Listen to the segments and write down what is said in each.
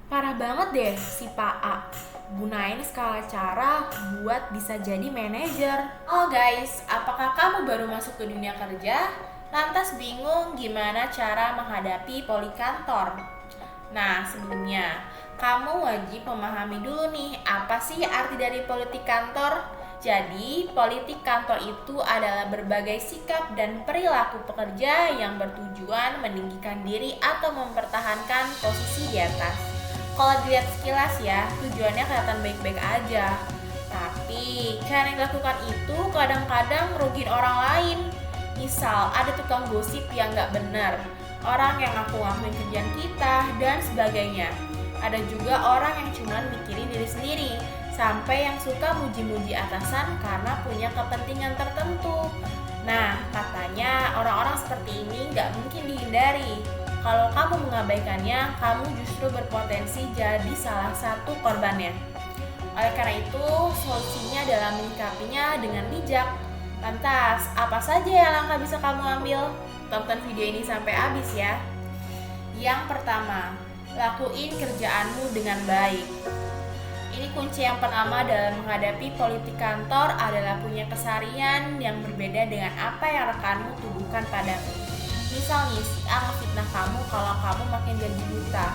Parah banget deh si Pak A. Gunain skala cara buat bisa jadi manajer. Oh guys, apakah kamu baru masuk ke dunia kerja? Lantas bingung gimana cara menghadapi poli kantor? Nah, sebelumnya, kamu wajib memahami dulu nih, apa sih arti dari politik kantor? Jadi, politik kantor itu adalah berbagai sikap dan perilaku pekerja yang bertujuan meninggikan diri atau mempertahankan posisi di atas. Kalau dilihat sekilas ya, tujuannya kelihatan baik-baik aja. Tapi, cara yang dilakukan itu kadang-kadang merugikan orang lain. Misal, ada tukang gosip yang nggak benar, orang yang ngaku-ngakuin kerjaan kita, dan sebagainya. Ada juga orang yang cuma mikirin diri sendiri, sampai yang suka muji-muji atasan karena punya kepentingan tertentu. Nah, katanya orang-orang seperti ini nggak mungkin dihindari. Kalau kamu mengabaikannya, kamu justru berpotensi jadi salah satu korbannya. Oleh karena itu, solusinya adalah menyikapinya dengan bijak. Lantas, apa saja yang langkah bisa kamu ambil? Tonton video ini sampai habis ya. Yang pertama, lakuin kerjaanmu dengan baik. Ini kunci yang pertama dalam menghadapi politik kantor adalah punya keseharian yang berbeda dengan apa yang rekanmu tuduhkan padamu. Misal nih, si A ngefitnah kamu kalau kamu makin gaji buta.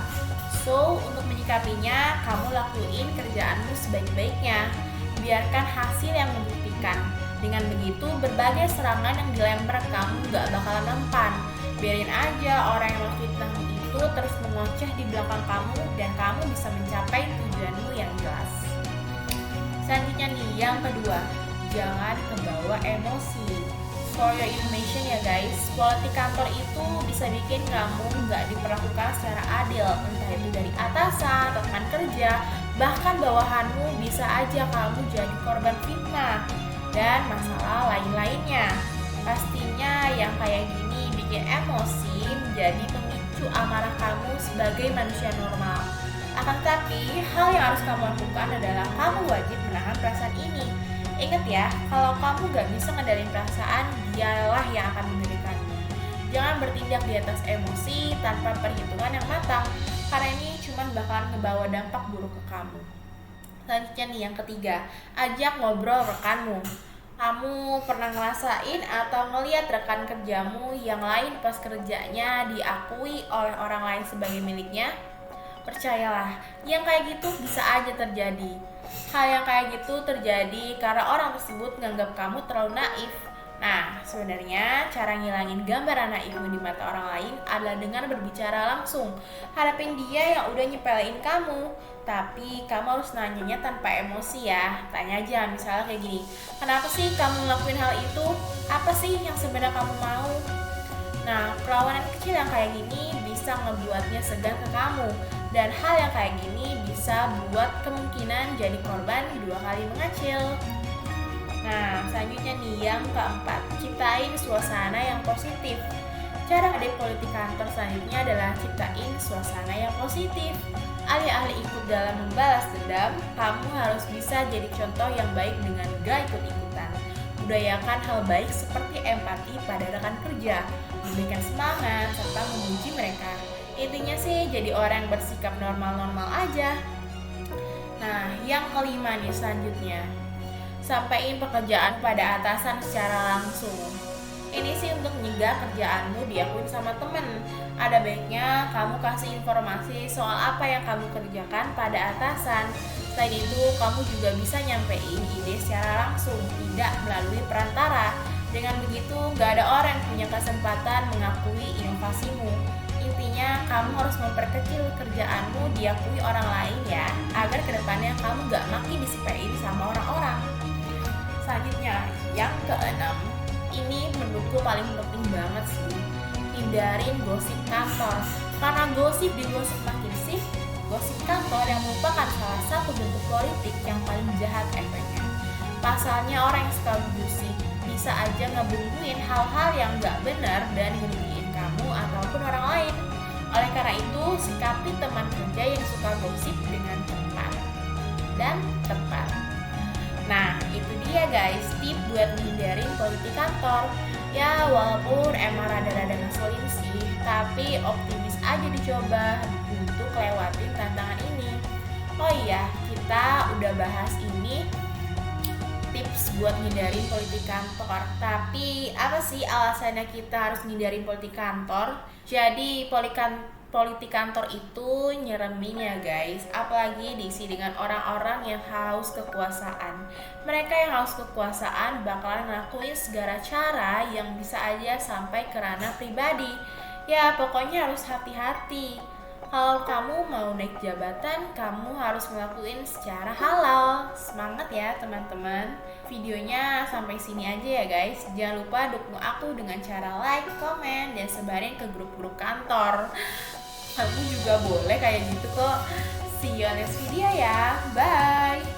So, untuk menyikapinya, kamu lakuin kerjaanmu sebaik-baiknya. Biarkan hasil yang membuktikan. Dengan begitu, berbagai serangan yang dilempar kamu gak bakalan mempan. Biarin aja orang yang memfitnahmu itu terus mengoceh di belakang kamu dan kamu bisa mencapai tujuanmu yang jelas. Selanjutnya nih, yang kedua, jangan kebawa emosi. For your information ya guys, politik kantor itu bisa bikin kamu nggak diperlakukan secara adil, entah itu dari atasan, rekan kerja, bahkan bawahanmu bisa aja kamu jadi korban fitnah dan masalah lain-lainnya. Pastinya yang kayak gini bikin emosi menjadi pemicu amarah kamu sebagai manusia normal. Akan tetapi, hal yang harus kamu lakukan adalah kamu wajib menahan perasaan ini. Ingat ya, kalau kamu gak bisa ngendaliin perasaan, dialah yang akan mendirikannya. Jangan bertindak di atas emosi tanpa perhitungan yang matang, karena ini cuma bakalan ngebawa dampak buruk ke kamu. Selanjutnya nih, yang ketiga, ajak ngobrol rekanmu. Kamu pernah ngerasain atau ngeliat rekan kerjamu yang lain pas kerjanya diakui oleh orang lain sebagai miliknya? Percayalah, yang kayak gitu bisa aja terjadi. Hal yang kayak gitu terjadi karena orang tersebut menganggap kamu terlalu naif. Nah, sebenarnya cara ngilangin gambaran naifmu di mata orang lain adalah dengan berbicara langsung. Hadapin dia yang udah nyepelein kamu. Tapi kamu harus nanyanya tanpa emosi ya. Tanya aja misalnya kayak gini, kenapa sih kamu ngelakuin hal itu? Apa sih yang sebenarnya kamu mau? Nah, perlawanan kecil yang kayak gini bisa ngebuatnya segan ke kamu. Dan hal yang kayak gini bisa buat kemungkinan jadi korban 2 kali mengecil. Nah, selanjutnya nih, yang keempat, ciptain suasana yang positif. Cara ada politik kantor selanjutnya adalah ciptain suasana yang positif. Alih-alih ikut dalam membalas dendam, kamu harus bisa jadi contoh yang baik dengan gak ikut-ikutan. Budayakan hal baik seperti empati pada rekan kerja, memberikan semangat, serta memuji mereka. Intinya sih jadi orang yang bersikap normal-normal aja. Nah, yang kelima nih selanjutnya, sampaikan pekerjaan pada atasan secara langsung. Ini sih untuk mencegah kerjaanmu diakuin sama temen. Ada baiknya kamu kasih informasi soal apa yang kamu kerjakan pada atasan. Selain itu, kamu juga bisa nyampein ide secara langsung, tidak melalui perantara. Dengan begitu, gak ada orang yang punya kesempatan mengakui inovasimu. Intinya, kamu harus memperkecil kerjaanmu diakui orang lain ya, agar kedepannya kamu gak makin disepelein sama orang-orang. Selanjutnya, yang keenam, ini menurutku paling penting banget sih. Hindarin gosip kantor, karena gosip di gosip makin sih, gosip kantor yang merupakan salah satu bentuk politik yang paling jahat efeknya. Pasalnya orang yang suka gosip bisa aja ngebuntuin hal-hal yang gak benar dan ngerugiin kamu ataupun orang lain. Oleh karena itu, sikapi teman kerja yang suka gosip dengan cepat dan tepat. Nah, itu dia guys, tip buat menghindarin politik kantor. Ya, walaupun emang rada-rada ngeselin sih, tapi optimis aja dicoba untuk lewatin tantangan ini. bahas ini tips buat ngindarin politik kantor. Tapi apa sih alasannya kita harus ngindarin politik kantor? Jadi politik kantor itu nyeremin ya guys, apalagi diisi dengan orang-orang yang haus kekuasaan. Mereka yang haus kekuasaan bakalan ngelakuin segala cara yang bisa aja sampai ke ranah pribadi. Ya pokoknya harus hati-hati. Kalau kamu mau naik jabatan, kamu harus ngelakuin secara halal. Semangat ya teman-teman. Videonya sampai sini aja ya guys. Jangan lupa dukung aku dengan cara like, komen, dan sebarin ke grup-grup kantor. Kamu juga boleh kayak gitu kok. See you on next video ya. Bye.